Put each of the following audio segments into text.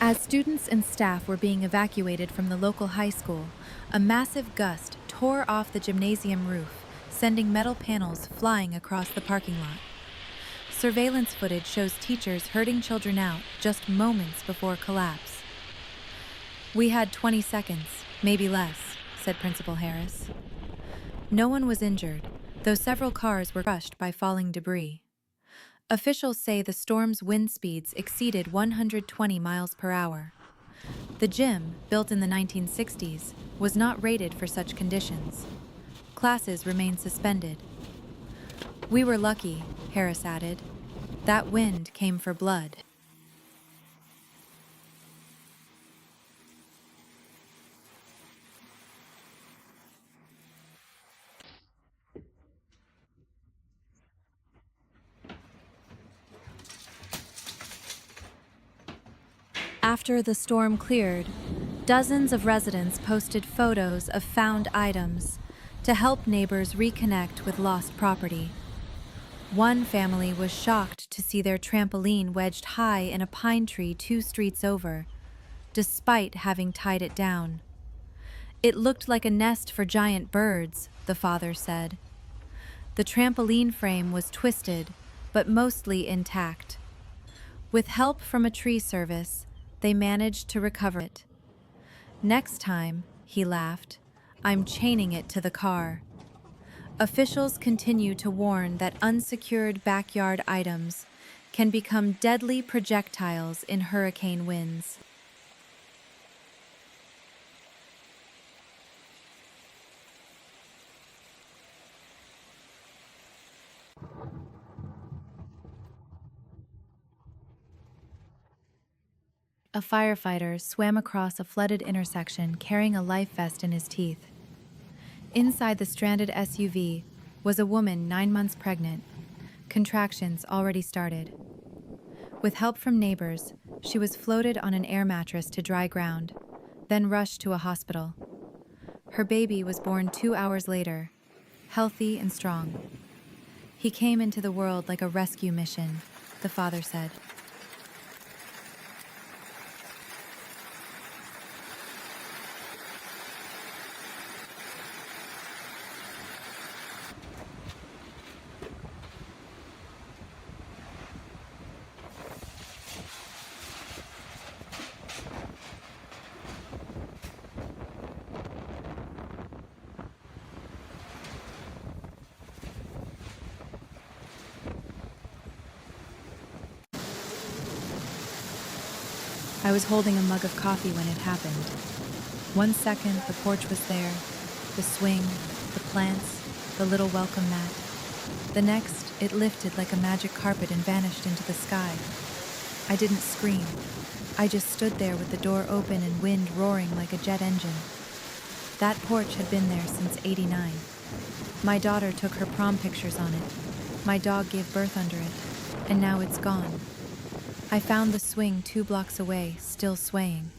As students and staff were being evacuated from the local high school, a massive gust tore off the gymnasium roof, sending metal panels flying across the parking lot. Surveillance footage shows teachers herding children out just moments before collapse. "We had 20 seconds, maybe less," said Principal Harris. No one was injured, though several cars were crushed by falling debris. Officials say the storm's wind speeds exceeded 120 miles per hour. The gym, built in the 1960s, was not rated for such conditions. Classes remained suspended. "We were lucky," Harris added. "That wind came for blood." After the storm cleared, dozens of residents posted photos of found items to help neighbors reconnect with lost property. One family was shocked to see their trampoline wedged high in a pine tree 2 streets over, despite having tied it down. "It looked like a nest for giant birds," the father said. The trampoline frame was twisted, but mostly intact. With help from a tree service, they managed to recover it. "Next time," he laughed, "I'm chaining it to the car." Officials continue to warn that unsecured backyard items can become deadly projectiles in hurricane winds. A firefighter swam across a flooded intersection carrying a life vest in his teeth. Inside the stranded SUV was a woman 9 months pregnant. Contractions already started. With help from neighbors, she was floated on an air mattress to dry ground, then rushed to a hospital. Her baby was born 2 hours later, healthy and strong. "He came into the world like a rescue mission," the father said. I was holding a mug of coffee when it happened. 1 second, the porch was there, the swing, the plants, the little welcome mat. The next, it lifted like a magic carpet and vanished into the sky. I didn't scream. I just stood there with the door open and wind roaring like a jet engine. That porch had been there since '89. My daughter took her prom pictures on it. My dog gave birth under it, and now it's gone. I found the swing 2 blocks away, still swaying.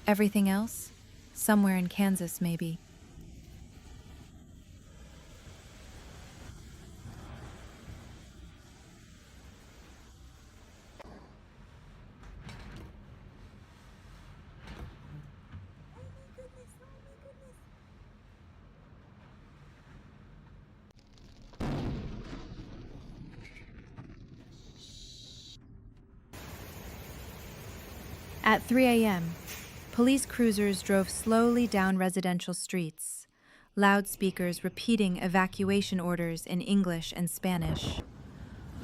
Everything else? Somewhere in Kansas, maybe. At 3 a.m., police cruisers drove slowly down residential streets, loudspeakers repeating evacuation orders in English and Spanish.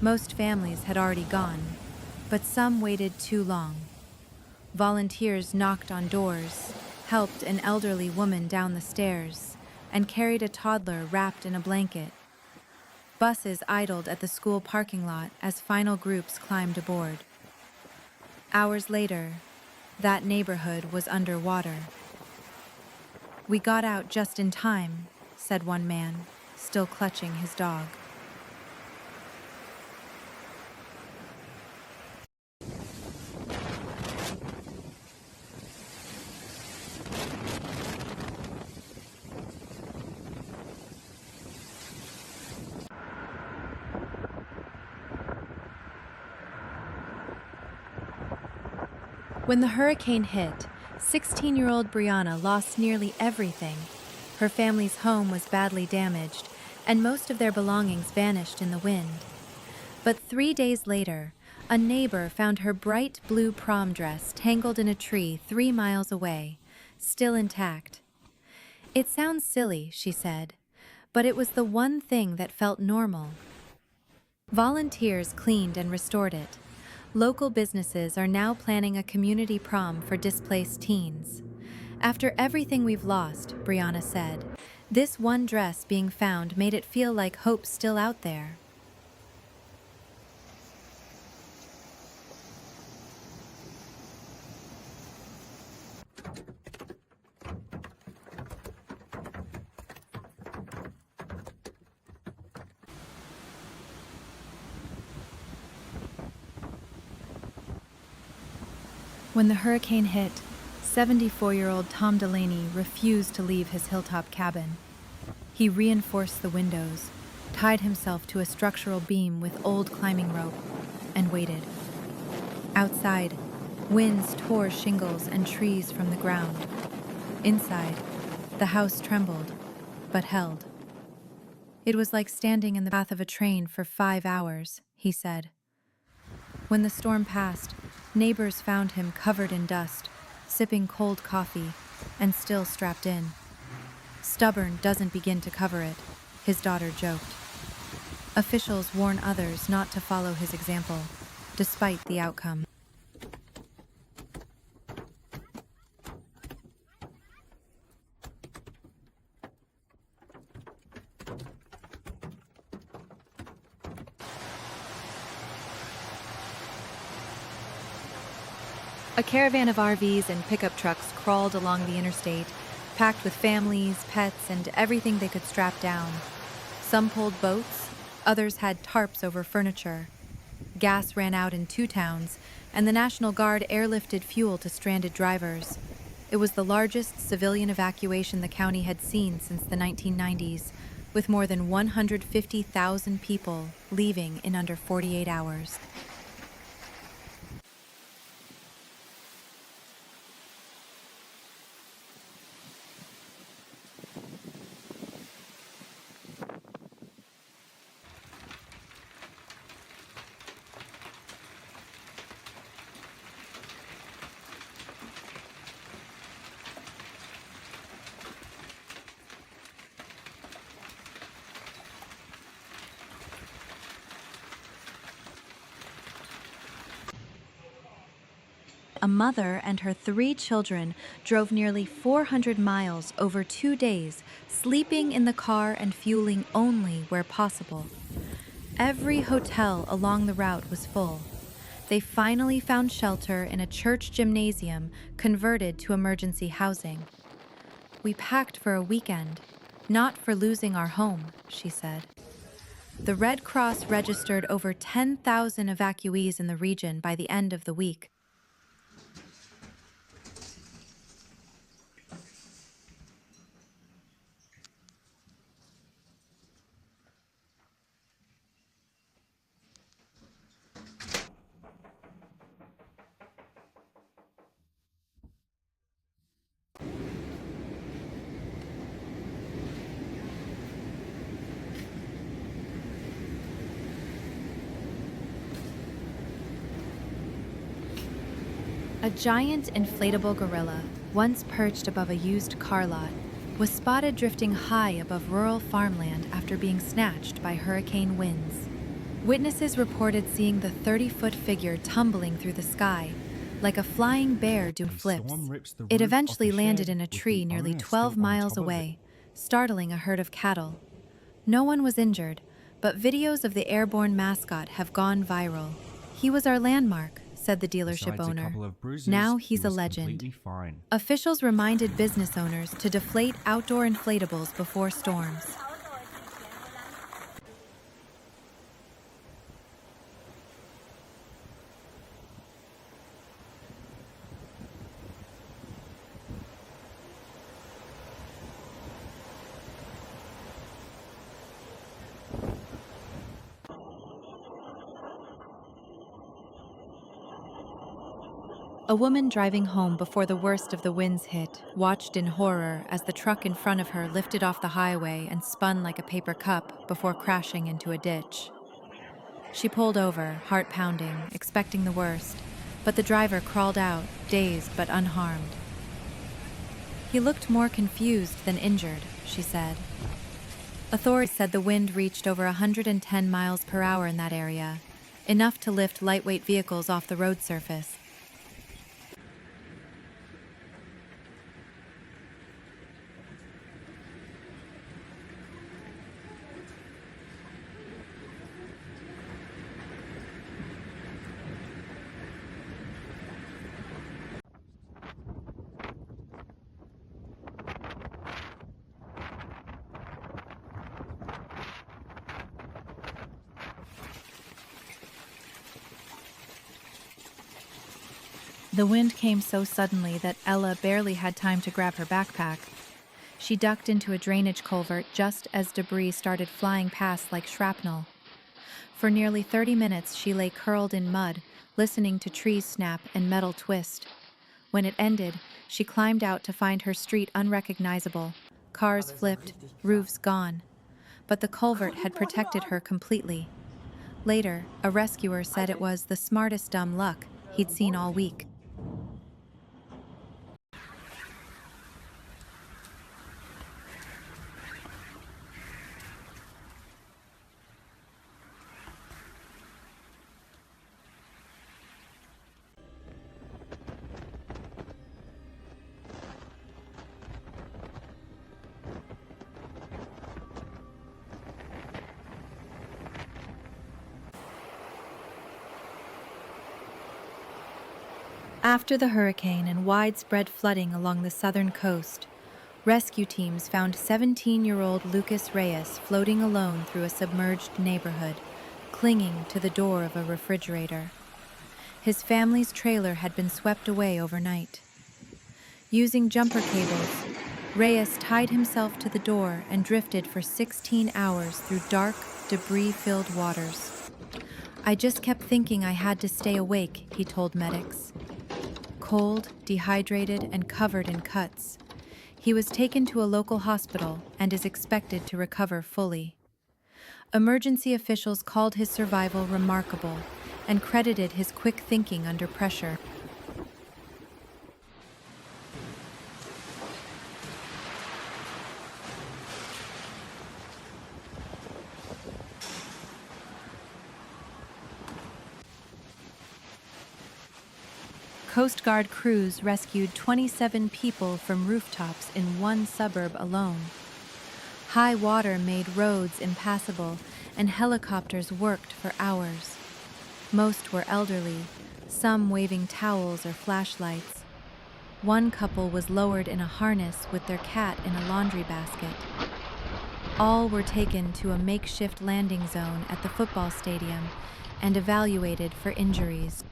Most families had already gone, but some waited too long. Volunteers knocked on doors, helped an elderly woman down the stairs, and carried a toddler wrapped in a blanket. Buses idled at the school parking lot as final groups climbed aboard. Hours later, that neighborhood was underwater. "We got out just in time," said one man, still clutching his dog. When the hurricane hit, 16-year-old Brianna lost nearly everything. Her family's home was badly damaged, and most of their belongings vanished in the wind. But 3 days later, a neighbor found her bright blue prom dress tangled in a tree 3 miles away, still intact. "It sounds silly," she said, "but it was the one thing that felt normal." Volunteers cleaned and restored it. Local businesses are now planning a community prom for displaced teens. "After everything we've lost," Brianna said, "this one dress being found made it feel like hope's still out there." When the hurricane hit, 74-year-old Tom Delaney refused to leave his hilltop cabin. He reinforced the windows, tied himself to a structural beam with old climbing rope, and waited. Outside, winds tore shingles and trees from the ground. Inside, the house trembled, but held. "It was like standing in the path of a train for 5 hours," he said. When the storm passed, neighbors found him covered in dust, sipping cold coffee, and still strapped in. "Stubborn doesn't begin to cover it," his daughter joked. Officials warn others not to follow his example, despite the outcome. A caravan of RVs and pickup trucks crawled along the interstate, packed with families, pets, and everything they could strap down. Some pulled boats, others had tarps over furniture. Gas ran out in 2 towns, and the National Guard airlifted fuel to stranded drivers. It was the largest civilian evacuation the county had seen since the 1990s, with more than 150,000 people leaving in under 48 hours. A mother and her 3 children drove nearly 400 miles over 2 days, sleeping in the car and fueling only where possible. Every hotel along the route was full. They finally found shelter in a church gymnasium converted to emergency housing. "We packed for a weekend, not for losing our home," she said. The Red Cross registered over 10,000 evacuees in the region by the end of the week. A giant inflatable gorilla, once perched above a used car lot, was spotted drifting high above rural farmland after being snatched by hurricane winds. Witnesses reported seeing the 30-foot figure tumbling through the sky, like a flying bear doing flips. It eventually landed in a tree nearly 12 miles away, startling a herd of cattle. No one was injured, but videos of the airborne mascot have gone viral. "He was our landmark," said the dealership owner. "Now he's a legend." Officials reminded business owners to deflate outdoor inflatables before storms. A woman driving home before the worst of the winds hit watched in horror as the truck in front of her lifted off the highway and spun like a paper cup before crashing into a ditch. She pulled over, heart pounding, expecting the worst, but the driver crawled out, dazed but unharmed. "He looked more confused than injured," she said. Authorities said the wind reached over 110 miles per hour in that area, enough to lift lightweight vehicles off the road surface. The wind came so suddenly that Ella barely had time to grab her backpack. She ducked into a drainage culvert just as debris started flying past like shrapnel. For nearly 30 minutes, she lay curled in mud, listening to trees snap and metal twist. When it ended, she climbed out to find her street unrecognizable. Cars flipped, roofs gone. But the culvert had protected her completely. Later, a rescuer said it was the smartest dumb luck he'd seen all week. After the hurricane and widespread flooding along the southern coast, rescue teams found 17-year-old Lucas Reyes floating alone through a submerged neighborhood, clinging to the door of a refrigerator. His family's trailer had been swept away overnight. Using jumper cables, Reyes tied himself to the door and drifted for 16 hours through dark, debris-filled waters. "I just kept thinking I had to stay awake," he told medics. Cold, dehydrated, and covered in cuts, he was taken to a local hospital and is expected to recover fully. Emergency officials called his survival remarkable and credited his quick thinking under pressure. Coast Guard crews rescued 27 people from rooftops in one suburb alone. High water made roads impassable, and helicopters worked for hours. Most were elderly, some waving towels or flashlights. One couple was lowered in a harness with their cat in a laundry basket. All were taken to a makeshift landing zone at the football stadium and evaluated for injuries.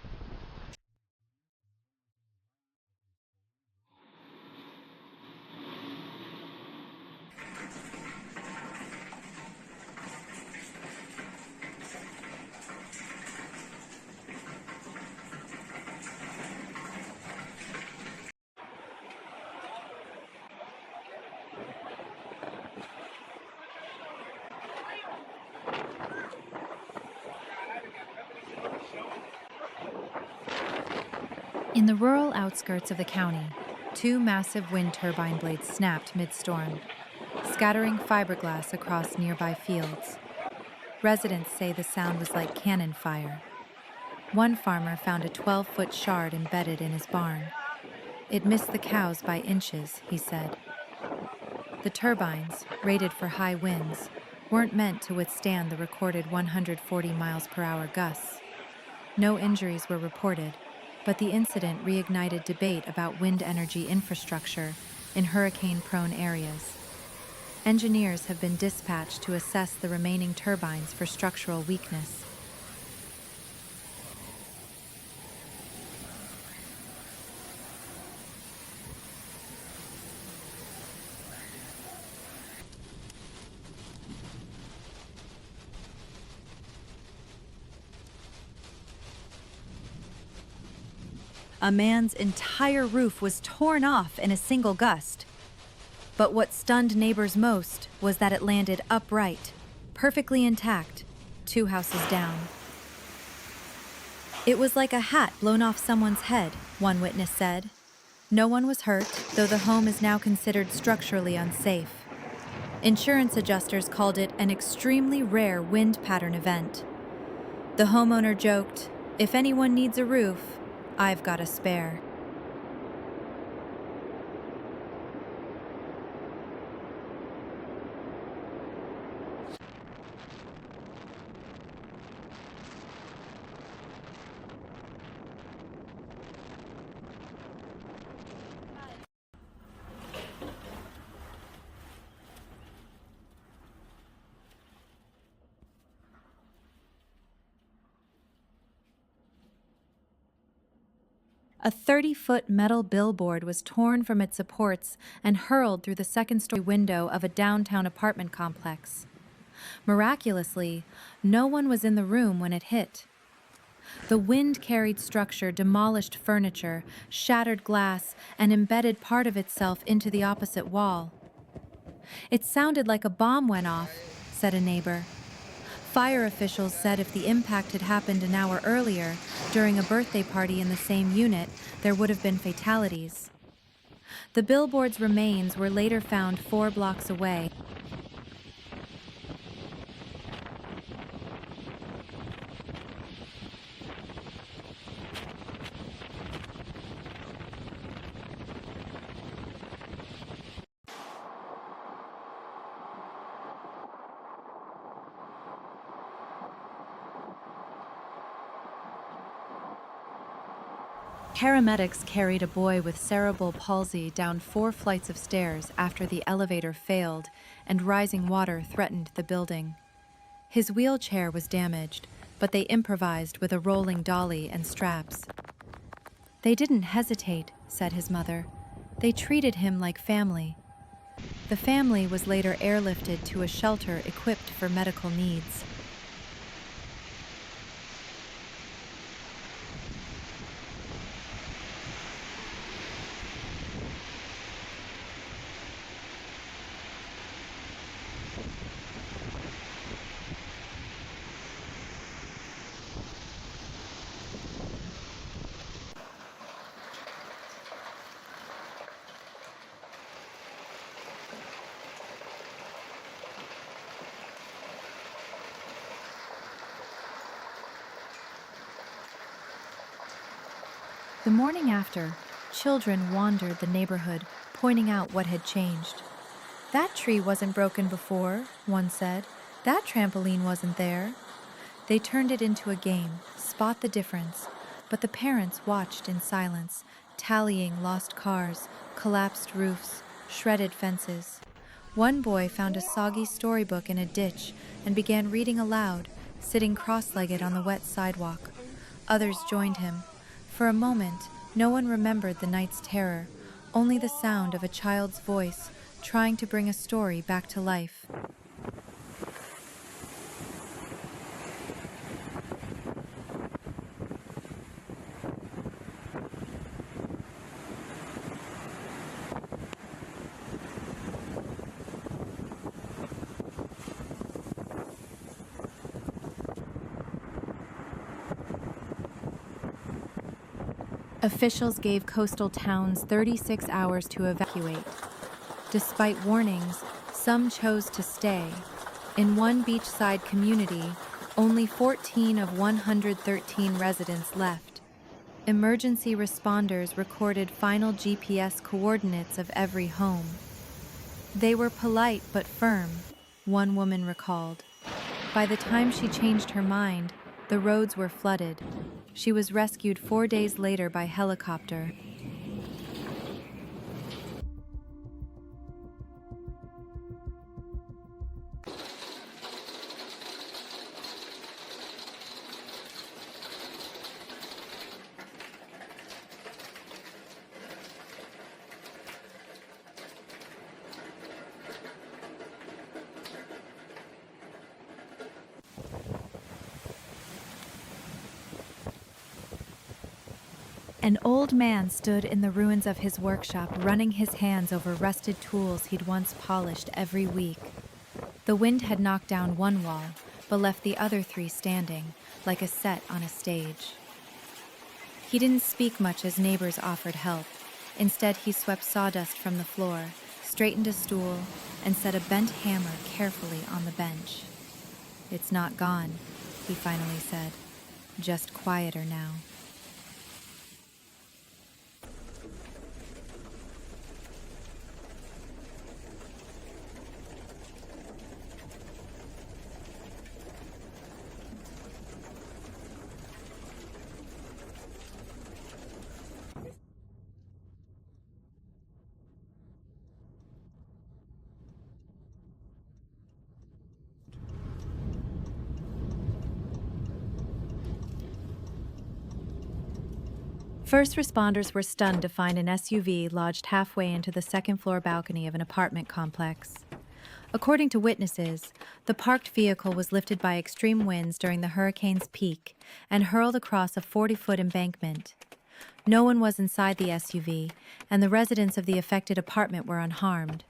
In the rural outskirts of the county, two massive wind turbine blades snapped mid-storm, scattering fiberglass across nearby fields. Residents say the sound was like cannon fire. One farmer found a 12-foot shard embedded in his barn. "It missed the cows by inches," he said. The turbines, rated for high winds, weren't meant to withstand the recorded 140 miles per hour gusts. No injuries were reported, but the incident reignited debate about wind energy infrastructure in hurricane-prone areas. Engineers have been dispatched to assess the remaining turbines for structural weakness. A man's entire roof was torn off in a single gust. But what stunned neighbors most was that it landed upright, perfectly intact, 2 houses down. It was like a hat blown off someone's head, one witness said. No one was hurt, though the home is now considered structurally unsafe. Insurance adjusters called it an extremely rare wind pattern event. The homeowner joked, "If anyone needs a roof, I've got a spare." A 30-foot metal billboard was torn from its supports and hurled through the second-story window of a downtown apartment complex. Miraculously, no one was in the room when it hit. The wind-carried structure demolished furniture, shattered glass, and embedded part of itself into the opposite wall. "It sounded like a bomb went off," said a neighbor. Fire officials said if the impact had happened an hour earlier, during a birthday party in the same unit, there would have been fatalities. The billboard's remains were later found 4 blocks away. Paramedics carried a boy with cerebral palsy down 4 flights of stairs after the elevator failed and rising water threatened the building. His wheelchair was damaged, but they improvised with a rolling dolly and straps. "They didn't hesitate," said his mother. "They treated him like family." The family was later airlifted to a shelter equipped for medical needs. The morning after, children wandered the neighborhood, pointing out what had changed. "That tree wasn't broken before," one said. "That trampoline wasn't there." They turned it into a game, spot the difference, but the parents watched in silence, tallying lost cars, collapsed roofs, shredded fences. One boy found a soggy storybook in a ditch and began reading aloud, sitting cross-legged on the wet sidewalk. Others joined him. For a moment, no one remembered the night's terror, only the sound of a child's voice trying to bring a story back to life. Officials gave coastal towns 36 hours to evacuate. Despite warnings, some chose to stay. In one beachside community, only 14 of 113 residents left. Emergency responders recorded final GPS coordinates of every home. "They were polite but firm," one woman recalled. By the time she changed her mind, the roads were flooded. She was rescued 4 days later by helicopter. An old man stood in the ruins of his workshop, running his hands over rusted tools he'd once polished every week. The wind had knocked down one wall, but left the other three standing, like a set on a stage. He didn't speak much as neighbors offered help. Instead, he swept sawdust from the floor, straightened a stool, and set a bent hammer carefully on the bench. "It's not gone," he finally said, "just quieter now." First responders were stunned to find an SUV lodged halfway into the second-floor balcony of an apartment complex. According to witnesses, the parked vehicle was lifted by extreme winds during the hurricane's peak and hurled across a 40-foot embankment. No one was inside the SUV, and the residents of the affected apartment were unharmed.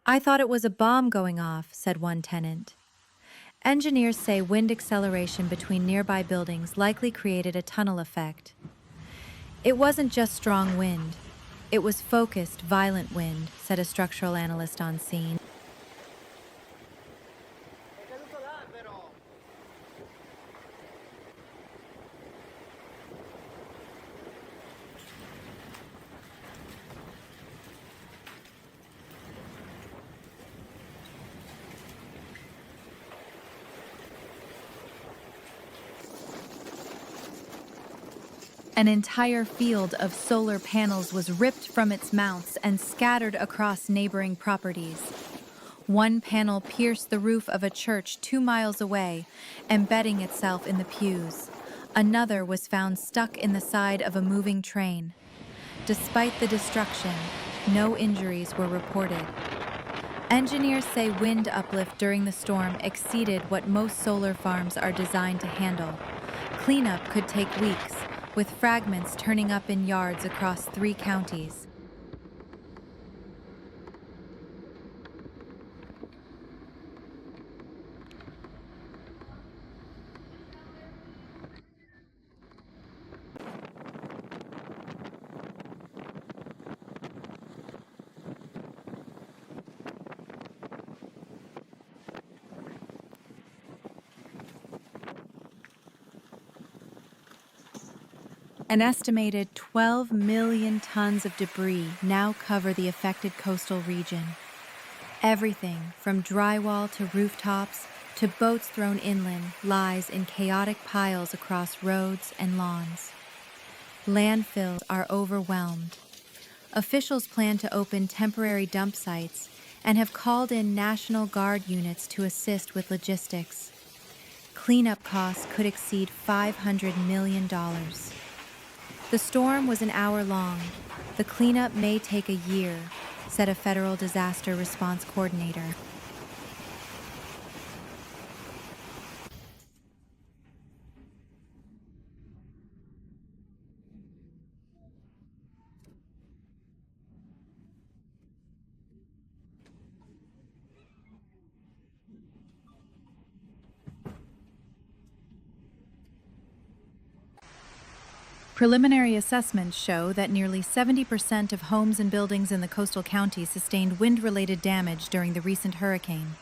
"I thought it was a bomb going off," said one tenant. Engineers say wind acceleration between nearby buildings likely created a tunnel effect. "It wasn't just strong wind. It was focused, violent wind," said a structural analyst on scene. An entire field of solar panels was ripped from its mounts and scattered across neighboring properties. One panel pierced the roof of a church 2 miles away, embedding itself in the pews. Another was found stuck in the side of a moving train. Despite the destruction, no injuries were reported. Engineers say wind uplift during the storm exceeded what most solar farms are designed to handle. Cleanup could take weeks, with fragments turning up in yards across 3 counties. An estimated 12 million tons of debris now cover the affected coastal region. Everything from drywall to rooftops to boats thrown inland lies in chaotic piles across roads and lawns. Landfills are overwhelmed. Officials plan to open temporary dump sites and have called in National Guard units to assist with logistics. Cleanup costs could exceed $500 million. The storm was an hour long. The cleanup may take a year, said a federal disaster response coordinator. Preliminary assessments show that nearly 70% of homes and buildings in the coastal counties sustained wind-related damage during the recent hurricane.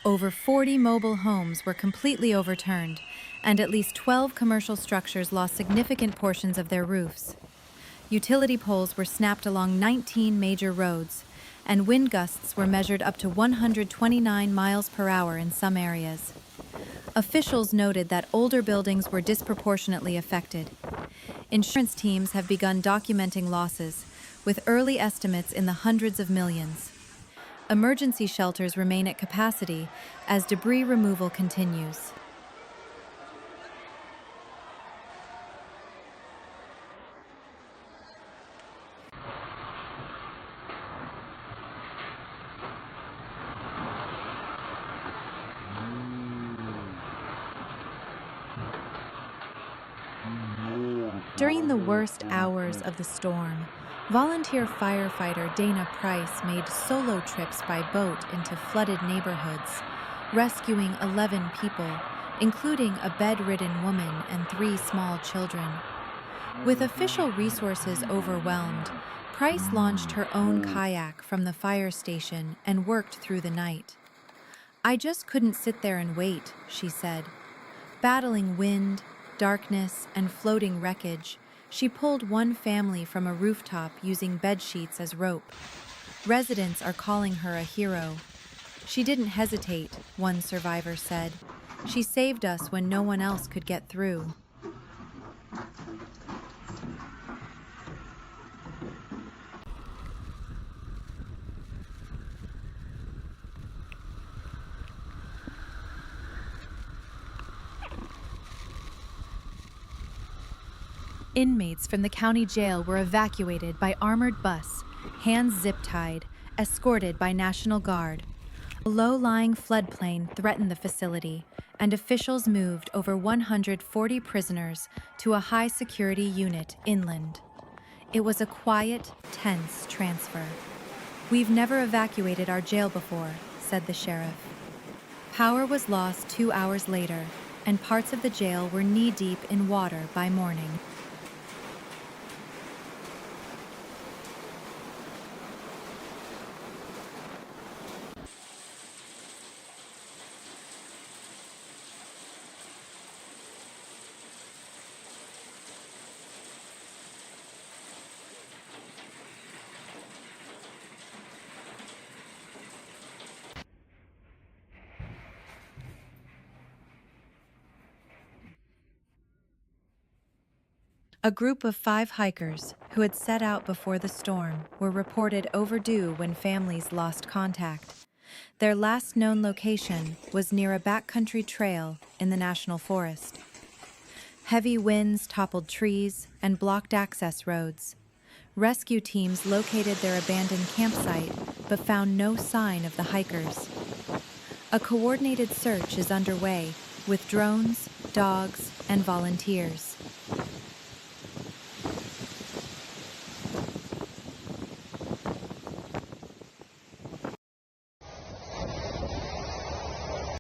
Over 40 mobile homes were completely overturned, and at least 12 commercial structures lost significant portions of their roofs. Utility poles were snapped along 19 major roads, and wind gusts were measured up to 129 miles per hour in some areas. Officials noted that older buildings were disproportionately affected. Insurance teams have begun documenting losses, with early estimates in the hundreds of millions. Emergency shelters remain at capacity as debris removal continues. During the worst hours of the storm, volunteer firefighter Dana Price made solo trips by boat into flooded neighborhoods, rescuing 11 people, including a bedridden woman and 3 small children. With official resources overwhelmed, Price launched her own kayak from the fire station and worked through the night. "I just couldn't sit there and wait," she said. Battling wind, darkness, and floating wreckage, she pulled one family from a rooftop using bedsheets as rope. Residents are calling her a hero. "She didn't hesitate," one survivor said. "She saved us when no one else could get through." Inmates from the county jail were evacuated by armored bus, hands zip-tied, escorted by National Guard. A low-lying floodplain threatened the facility, and officials moved over 140 prisoners to a high-security unit inland. It was a quiet, tense transfer. "We've never evacuated our jail before," said the sheriff. Power was lost 2 hours later, and parts of the jail were knee-deep in water by morning. A group of 5 hikers who had set out before the storm were reported overdue when families lost contact. Their last known location was near a backcountry trail in the national forest. Heavy winds toppled trees and blocked access roads. Rescue teams located their abandoned campsite but found no sign of the hikers. A coordinated search is underway with drones, dogs, and volunteers.